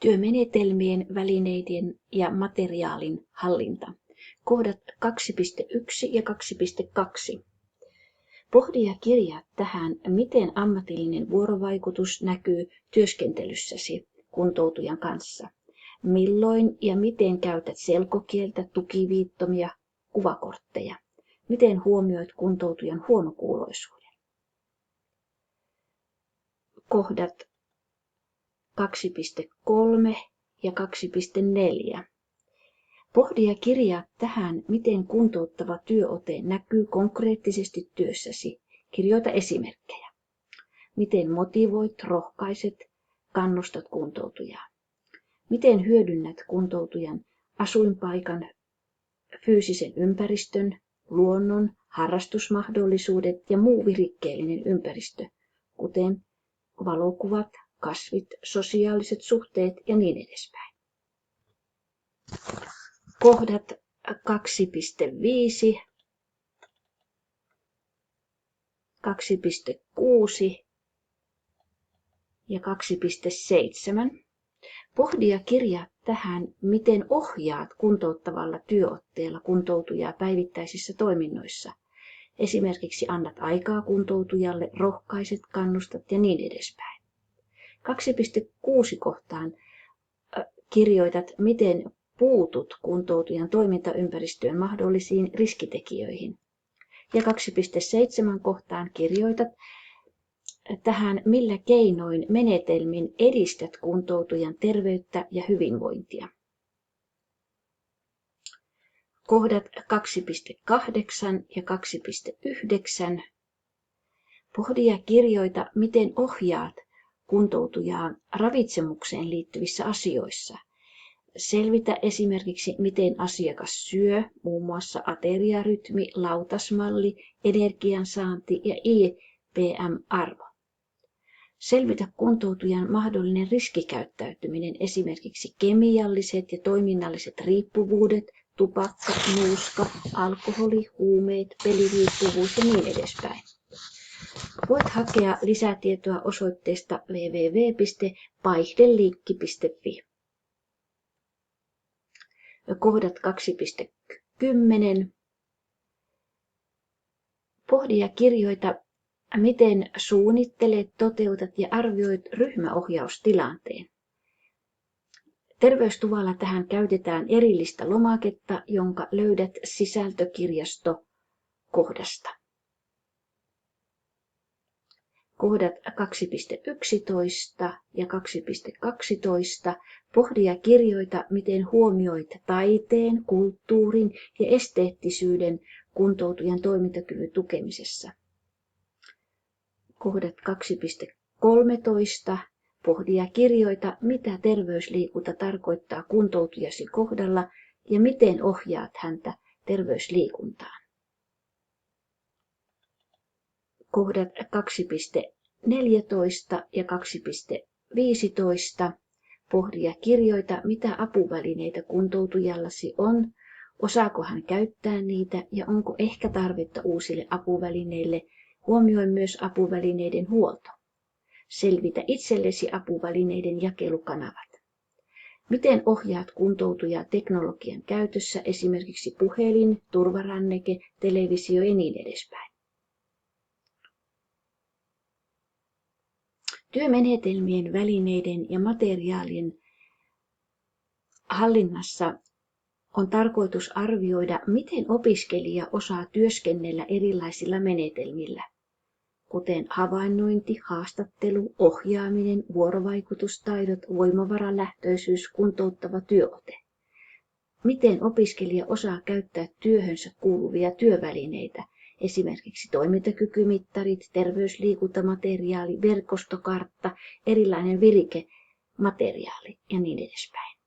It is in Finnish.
Työmenetelmien, välineiden ja materiaalin hallinta. Kohdat 2.1 ja 2.2. Pohdi ja kirjaa tähän, miten ammatillinen vuorovaikutus näkyy työskentelyssäsi kuntoutujan kanssa. Milloin ja miten käytät selkokieltä, tukiviittomia, kuvakortteja. Miten huomioit kuntoutujan huonokuuloisuuden. Kohdat 2.3 ja 2.4. Pohdi ja kirjaa tähän, miten kuntouttava työote näkyy konkreettisesti työssäsi. Kirjoita esimerkkejä. Miten motivoit, rohkaiset, kannustat kuntoutujaa. Miten hyödynnät kuntoutujan asuinpaikan, fyysisen ympäristön, luonnon, harrastusmahdollisuudet ja muu virikkeellinen ympäristö, kuten valokuvat, kasvit, sosiaaliset suhteet ja niin edespäin. Kohdat 2.5, 2.6 ja 2.7. Pohdi ja kirjaa tähän, miten ohjaat kuntouttavalla työotteella kuntoutujaa päivittäisissä toiminnoissa. Esimerkiksi annat aikaa kuntoutujalle, rohkaiset, kannustat ja niin edespäin. 2.6 kohtaan kirjoitat, miten puutut kuntoutujan toimintaympäristöön mahdollisiin riskitekijöihin. Ja 2.7 kohtaan kirjoitat tähän, millä keinoin menetelmin edistät kuntoutujan terveyttä ja hyvinvointia. Kohdat 2.8 ja 2.9. Pohdi ja kirjoita, miten ohjaat kuntoutujaa ravitsemukseen liittyvissä asioissa. Selvitä esimerkiksi, miten asiakas syö, muun muassa ateriarytmi, lautasmalli, energiansaanti ja IPM-arvo. Selvitä kuntoutujan mahdollinen riskikäyttäytyminen, esimerkiksi kemialliset ja toiminnalliset riippuvuudet, tupakka, nuuska, alkoholi, huumeet, peliriippuvuus ja niin edespäin. Voit hakea lisätietoa osoitteesta www.vaihdelinkki.fi. Kohdat 2.10. Pohdi ja kirjoita, miten suunnittelet, toteutat ja arvioit ryhmäohjaustilanteen. Terveystuvalla tähän käytetään erillistä lomaketta, jonka löydät sisältökirjasto-kohdasta. Kohdat 2.11 ja 2.12. Pohdi ja kirjoita, miten huomioit taiteen, kulttuurin ja esteettisyyden kuntoutujan toimintakyvyn tukemisessa. Kohdat 2.13. Pohdi ja kirjoita, mitä terveysliikunta tarkoittaa kuntoutujasi kohdalla ja miten ohjaat häntä terveysliikuntaan. Kohdat 2.14 ja 2.15. Pohdi ja kirjoita, mitä apuvälineitä kuntoutujallasi on, osaako hän käyttää niitä ja onko ehkä tarvetta uusille apuvälineille. Huomioi myös apuvälineiden huolto. Selvitä itsellesi apuvälineiden jakelukanavat. Miten ohjaat kuntoutujaa teknologian käytössä, esimerkiksi puhelin, turvaranneke, televisio ja niin edespäin. Työmenetelmien, välineiden ja materiaalien hallinnassa on tarkoitus arvioida, miten opiskelija osaa työskennellä erilaisilla menetelmillä, kuten havainnointi, haastattelu, ohjaaminen, vuorovaikutustaidot, voimavaralähtöisyys, kuntouttava työote. Miten opiskelija osaa käyttää työhönsä kuuluvia työvälineitä, esimerkiksi toimintakykymittarit, terveysliikuntamateriaali, verkostokartta, erilainen virikemateriaali ja niin edespäin.